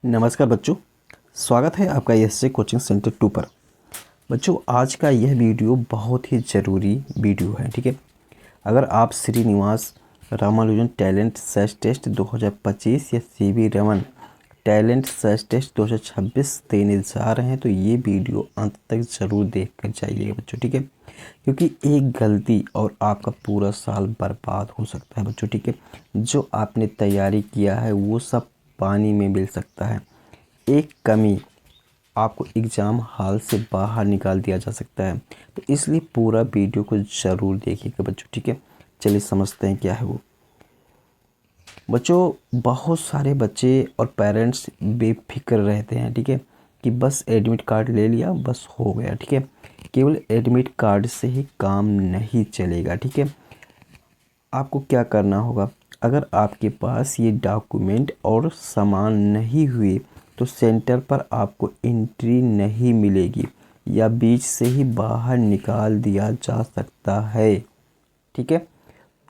नमस्कार बच्चों, स्वागत है आपका एसजे कोचिंग सेंटर 2 पर। बच्चों, आज का यह वीडियो बहुत ही ज़रूरी वीडियो है। ठीक है, अगर आप Srinivasa Ramanujan talent search test 2025 या CV Raman talent search test 2026 देने जा रहे हैं तो ये वीडियो अंत तक ज़रूर देख कर जाइएगा बच्चों। ठीक है, क्योंकि एक गलती और आपका पूरा साल बर्बाद हो सकता है बच्चों। ठीक है, जो आपने तैयारी किया है वो सब पानी में मिल सकता है। एक कमी आपको एग्ज़ाम हॉल से बाहर निकाल दिया जा सकता है। तो इसलिए पूरा वीडियो को ज़रूर देखिएगा बच्चों। ठीक है, चलिए समझते हैं क्या है वो। बच्चों, बहुत सारे बच्चे और पेरेंट्स बेफिक्र रहते हैं। ठीक है, कि बस एडमिट कार्ड ले लिया, बस हो गया। ठीक है, केवल एडमिट कार्ड से ही काम नहीं चलेगा। ठीक है, आपको क्या करना होगा, अगर आपके पास ये डॉक्यूमेंट और सामान नहीं हुए तो सेंटर पर आपको एंट्री नहीं मिलेगी या बीच से ही बाहर निकाल दिया जा सकता है। ठीक है,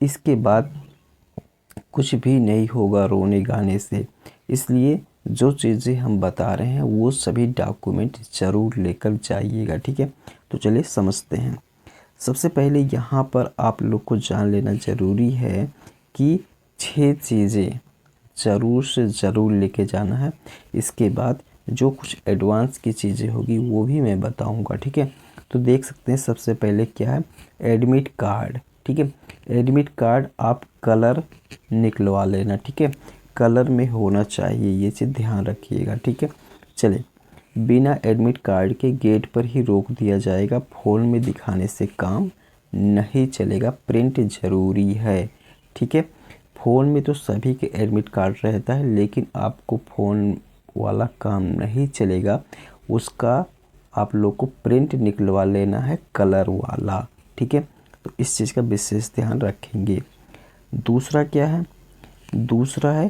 इसके बाद कुछ भी नहीं होगा रोने गाने से। इसलिए जो चीज़ें हम बता रहे हैं वो सभी डॉक्यूमेंट ज़रूर लेकर जाइएगा। ठीक है, तो चलिए समझते हैं। सबसे पहले यहाँ पर आप लोग को जान लेना ज़रूरी है कि 6 चीज़ें ज़रूर से ज़रूर लेके जाना है। इसके बाद जो कुछ एडवांस की चीज़ें होगी वो भी मैं बताऊंगा। ठीक है, तो देख सकते हैं सबसे पहले क्या है, एडमिट कार्ड। ठीक है, एडमिट कार्ड आप कलर निकलवा लेना। ठीक है, कलर में होना चाहिए, ये चीज़ ध्यान रखिएगा। ठीक है, चलिए, बिना एडमिट कार्ड के गेट पर ही रोक दिया जाएगा। फ़ोन में दिखाने से काम नहीं चलेगा, प्रिंट ज़रूरी है। ठीक है, फ़ोन में तो सभी के एडमिट कार्ड रहता है, लेकिन आपको फ़ोन वाला काम नहीं चलेगा, उसका आप लोग को प्रिंट निकलवा लेना है, कलर वाला। ठीक है, तो इस चीज़ का विशेष ध्यान रखेंगे। दूसरा क्या है, दूसरा है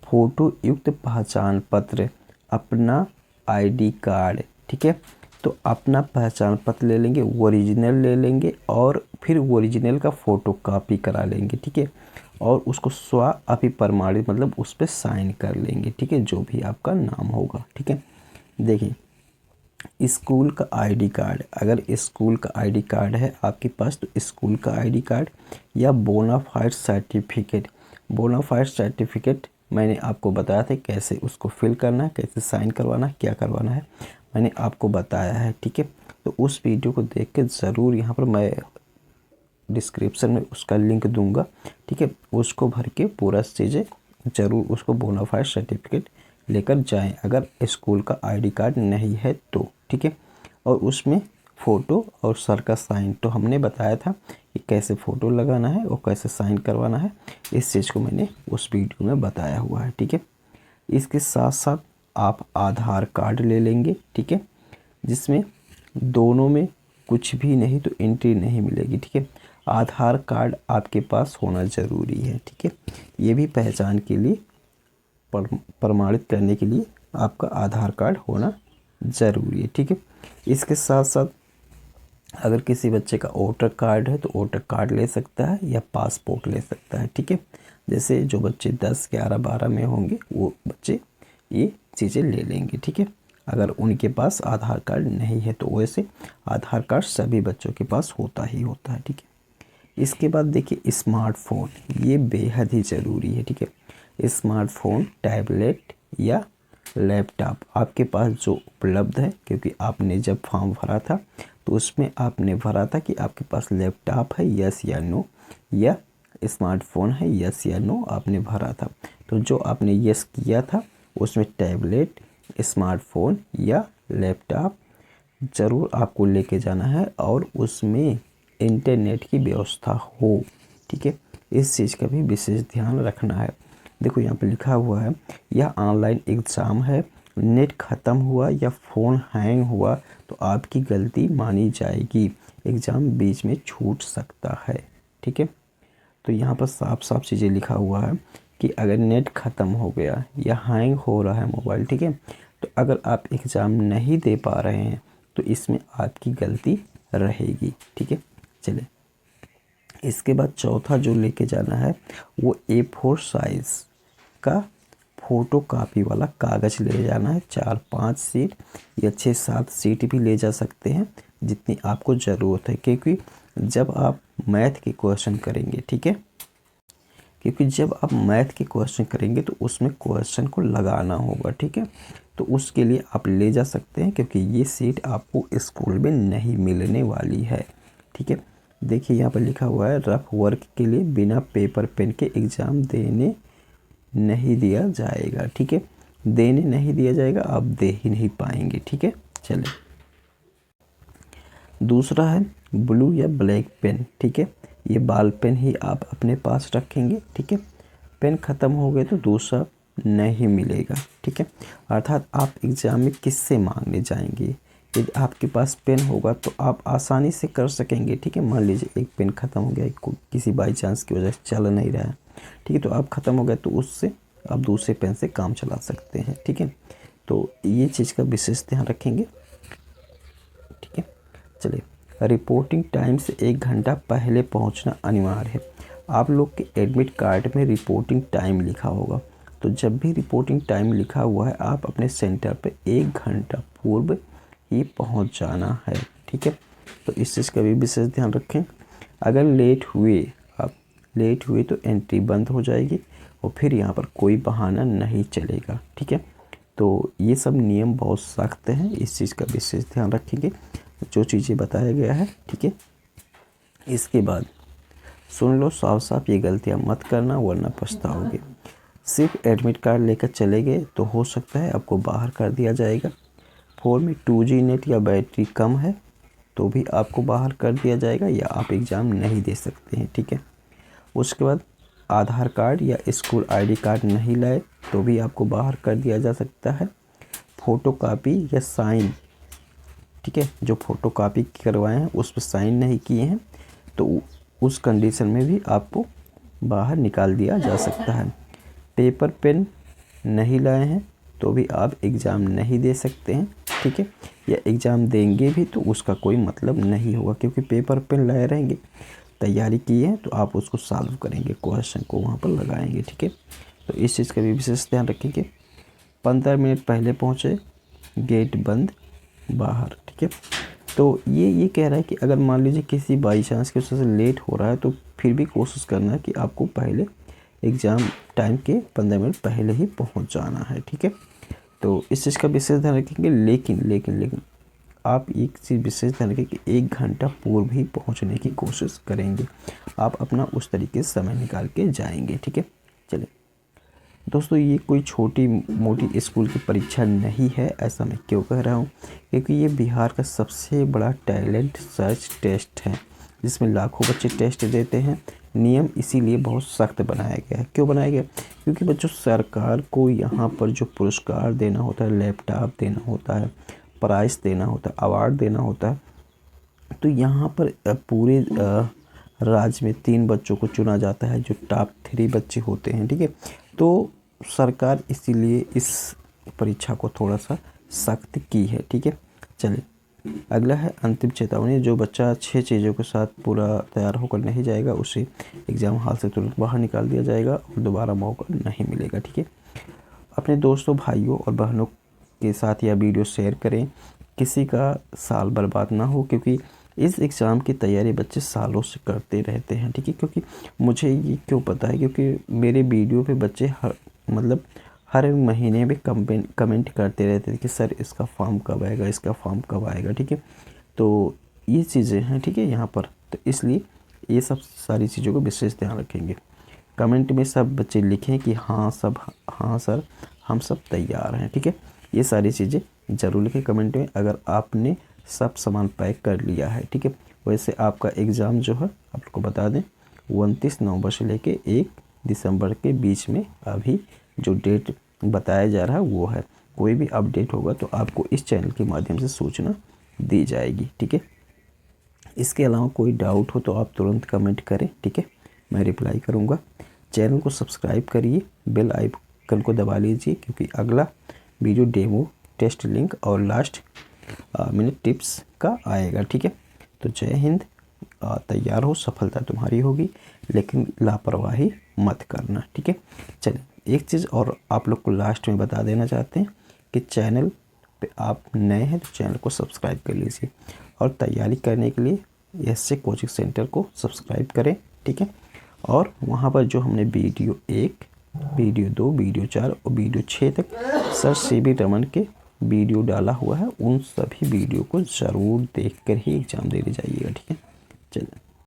फ़ोटो युक्त पहचान पत्र, अपना आईडी कार्ड। ठीक है, तो अपना पहचान पत्र ले लेंगे, ओरिजिनल ले लेंगे और फिर ओरिजिनल का फ़ोटो कॉपी करा लेंगे। ठीक है, और उसको स्व अभिप्रमाणित मतलब उस पर साइन कर लेंगे। ठीक है, जो भी आपका नाम होगा। ठीक है, देखिए, स्कूल का आईडी कार्ड, अगर स्कूल का आईडी कार्ड है आपके पास तो स्कूल का आईडी कार्ड या बोनाफाइड सर्टिफिकेट। बोनाफाइड सर्टिफिकेट मैंने आपको बताया था कैसे उसको फिल करना है, कैसे साइन करवाना है, क्या करवाना है, मैंने आपको बताया है। ठीक है, तो उस वीडियो को देख के ज़रूर, यहाँ पर मैं डिस्क्रिप्शन में उसका लिंक दूंगा। ठीक है, उसको भर के पूरा चीज़ें ज़रूर उसको बोनाफाइड सर्टिफिकेट लेकर जाएं अगर स्कूल का आईडी कार्ड नहीं है तो। ठीक है, और उसमें फ़ोटो और सर का साइन तो हमने बताया था कि कैसे फ़ोटो लगाना है और कैसे साइन करवाना है, इस चीज़ को मैंने उस वीडियो में बताया हुआ है। ठीक है, इसके साथ साथ आप आधार कार्ड ले लेंगे। ठीक है, जिसमें दोनों में कुछ भी नहीं तो एंट्री नहीं मिलेगी। ठीक है, आधार कार्ड आपके पास होना ज़रूरी है। ठीक है, ये भी पहचान के लिए प्रमाणित करने के लिए आपका आधार कार्ड होना ज़रूरी है। ठीक है, इसके साथ साथ अगर किसी बच्चे का वोटर कार्ड है तो वोटर कार्ड ले सकता है या पासपोर्ट ले सकता है। ठीक है, जैसे जो बच्चे 10, 11, 12 में होंगे वो बच्चे ये चीज़ें ले लेंगे। ठीक है, अगर उनके पास आधार कार्ड नहीं है तो वैसे आधार कार्ड सभी बच्चों के पास होता ही होता है। ठीक है, इसके बाद देखिए स्मार्टफोन, ये बेहद ही ज़रूरी है। ठीक है, स्मार्टफोन, टैबलेट या लैपटॉप आपके पास जो उपलब्ध है, क्योंकि आपने जब फॉर्म भरा था तो उसमें आपने भरा था कि आपके पास लैपटॉप है, यस या नो, या स्मार्टफोन है, यस या नो आपने भरा था। तो जो आपने यस किया था उसमें टैबलेट, स्मार्टफोन या लैपटॉप ज़रूर आपको लेके जाना है और उसमें इंटरनेट की व्यवस्था हो। ठीक है, इस चीज़ का भी विशेष ध्यान रखना है। देखो यहाँ पे लिखा हुआ है, यह ऑनलाइन एग्ज़ाम है, नेट ख़त्म हुआ या फ़ोन हैंग हुआ तो आपकी गलती मानी जाएगी, एग्ज़ाम बीच में छूट सकता है। ठीक है, तो यहाँ पर साफ साफ चीज़ें लिखा हुआ है कि अगर नेट ख़त्म हो गया या हैंग हो रहा है मोबाइल, ठीक है, तो अगर आप एग्ज़ाम नहीं दे पा रहे हैं तो इसमें आपकी गलती रहेगी। ठीक है, चलिए, इसके बाद चौथा जो लेके जाना है वो A4 साइज़ का फ़ोटो कापी वाला कागज़ ले जाना है, 4-5 सीट या 6-7 सीट भी ले जा सकते हैं जितनी आपको ज़रूरत है, क्योंकि जब आप मैथ के क्वेश्चन करेंगे, ठीक है, क्योंकि जब आप मैथ के क्वेश्चन करेंगे तो उसमें क्वेश्चन को लगाना होगा, ठीक है। तो उसके लिए आप ले जा सकते हैं, क्योंकि ये सीट आपको स्कूल में नहीं मिलने वाली है, ठीक है। देखिए यहाँ पर लिखा हुआ है, रफ वर्क के लिए बिना पेपर पेन के एग्ज़ाम देने नहीं दिया जाएगा, ठीक है। देने नहीं दिया जाएगा, आप दे ही नहीं पाएंगे, ठीक है। चलिए, दूसरा है ब्लू या ब्लैक पेन, ठीक है। ये बॉल पेन ही आप अपने पास रखेंगे, ठीक है। पेन ख़त्म हो गए तो दूसरा नहीं मिलेगा, ठीक है। अर्थात आप एग्ज़ाम में किससे मांगने जाएंगे। यदि आपके पास पेन होगा तो आप आसानी से कर सकेंगे, ठीक है। मान लीजिए एक पेन ख़त्म हो गया, किसी बाई चांस की वजह से चल नहीं रहा है, ठीक है, तो आप ख़त्म हो गया तो उससे आप दूसरे पेन से काम चला सकते हैं, ठीक है। तो ये चीज़ का विशेष ध्यान रखेंगे, ठीक है। चलिए, रिपोर्टिंग टाइम से 1 घंटा पहले पहुंचना अनिवार्य है। आप लोग के एडमिट कार्ड में रिपोर्टिंग टाइम लिखा होगा, तो जब भी रिपोर्टिंग टाइम लिखा हुआ है आप अपने सेंटर पे 1 घंटा पूर्व ही पहुंच जाना है, ठीक है। तो इस चीज़ का भी विशेष ध्यान रखें। अगर आप लेट हुए तो एंट्री बंद हो जाएगी और फिर यहाँ पर कोई बहाना नहीं चलेगा, ठीक है। तो ये सब नियम बहुत सख्त हैं, इस चीज़ का विशेष ध्यान रखेंगे जो चीज़ें बताया गया है, ठीक है। इसके बाद सुन लो, साफ साफ ये गलतियाँ मत करना वरना पछताओगे। सिर्फ एडमिट कार्ड लेकर चले गए तो हो सकता है आपको बाहर कर दिया जाएगा। फ़ोन में 2G नेट या बैटरी कम है तो भी आपको बाहर कर दिया जाएगा या आप एग्ज़ाम नहीं दे सकते हैं, ठीक है। उसके बाद आधार कार्ड या स्कूल ID कार्ड नहीं लाए तो भी आपको बाहर कर दिया जा सकता है। फ़ोटो कापी या साइन, ठीक है, जो फ़ोटो कापी करवाए हैं उस पर साइन नहीं किए हैं तो उस कंडीशन में भी आपको बाहर निकाल दिया जा सकता है। पेपर पेन नहीं लाए हैं तो भी आप एग्ज़ाम नहीं दे सकते हैं, ठीक है। या एग्ज़ाम देंगे भी तो उसका कोई मतलब नहीं होगा, क्योंकि पेपर पेन लाए रहेंगे, तैयारी की है तो आप उसको सॉल्व करेंगे, क्वेश्चन को वहाँ पर लगाएंगे, ठीक है। तो इस चीज़ का भी विशेष ध्यान रखेंगे। 15 मिनट पहले पहुँचे, गेट बंद, बाहर, ठीक है। तो ये कह रहा है कि अगर मान लीजिए किसी बाई चांस की वजह से लेट हो रहा है तो फिर भी कोशिश करना है कि आपको पहले एग्ज़ाम टाइम के 15 मिनट पहले ही पहुंच जाना है, ठीक है। तो इस चीज़ का विशेष ध्यान रखेंगे। लेकिन आप एक चीज़ विशेष ध्यान रखें कि 1 घंटा पूर्व ही पहुंचने की कोशिश करेंगे, आप अपना उस तरीके से समय निकाल के जाएंगे, ठीक है। चलिए दोस्तों, ये कोई छोटी मोटी स्कूल की परीक्षा नहीं है, ऐसा मैं क्यों कह रहा हूँ, क्योंकि ये बिहार का सबसे बड़ा टैलेंट सर्च टेस्ट है जिसमें लाखों बच्चे टेस्ट देते हैं। नियम इसीलिए बहुत सख्त बनाया गया है। क्यों बनाया गया? क्योंकि बच्चों, सरकार को यहाँ पर जो पुरस्कार देना होता है, लैपटॉप देना होता है, प्राइज़ देना होता है, अवार्ड देना होता है, तो यहाँ पर पूरे राज्य में 3 बच्चों को चुना जाता है जो टॉप 3 बच्चे होते हैं, ठीक है। तो सरकार इसीलिए इस परीक्षा को थोड़ा सा सख्त की है, ठीक है। चलिए, अगला है अंतिम चेतावनी। जो बच्चा 6 चीज़ों के साथ पूरा तैयार होकर नहीं जाएगा उसे एग्ज़ाम हॉल से तुरंत बाहर निकाल दिया जाएगा और दोबारा मौका नहीं मिलेगा, ठीक है। अपने दोस्तों, भाइयों और बहनों के साथ यह वीडियो शेयर करें, किसी का साल बर्बाद ना हो, क्योंकि इस एग्ज़ाम की तैयारी बच्चे सालों से करते रहते हैं, ठीक है। क्योंकि मुझे ये क्यों पता है, क्योंकि मेरे वीडियो पे बच्चे हर महीने में कमेंट करते रहते थे कि सर इसका फॉर्म कब आएगा, इसका फॉर्म कब आएगा, ठीक है। तो ये चीज़ें हैं, ठीक है, यहाँ पर। तो इसलिए ये सब सारी चीज़ों को विशेष ध्यान रखेंगे। कमेंट में सब बच्चे लिखें कि हाँ सर हम सब तैयार हैं, ठीक है। ये सारी चीज़ें ज़रूर लिखें कमेंट में अगर आपने सब सामान पैक कर लिया है, ठीक है। वैसे आपका एग्ज़ाम जो है आपको बता दें 29 नवंबर से लेके 1 दिसंबर के बीच में अभी जो डेट बताया जा रहा है वो है। कोई भी अपडेट होगा तो आपको इस चैनल के माध्यम से सूचना दी जाएगी, ठीक है। इसके अलावा कोई डाउट हो तो आप तुरंत कमेंट करें, ठीक है, मैं रिप्लाई करूँगा। चैनल को सब्सक्राइब करिए, बेल आइकन को दबा लीजिए, क्योंकि अगला वीडियो डेमो, टेस्ट लिंक और लास्ट मिनट टिप्स का आएगा, ठीक है। तो जय हिंद। तैयार हो, सफलता तुम्हारी होगी, लेकिन लापरवाही मत करना, ठीक है। चलिए। एक चीज़ और आप लोग को लास्ट में बता देना चाहते हैं कि चैनल पे आप नए हैं तो चैनल को सब्सक्राइब कर लीजिए और तैयारी करने के लिए एसजे कोचिंग सेंटर को सब्सक्राइब करें, ठीक है। और वहाँ पर जो हमने वीडियो 1, वीडियो 2, वीडियो 4 और वीडियो 6 तक सर CB रमन के वीडियो डाला हुआ है, उन सभी वीडियो को ज़रूर देखकर ही एग्ज़ाम देने जाइएगा, ठीक है। चलिए।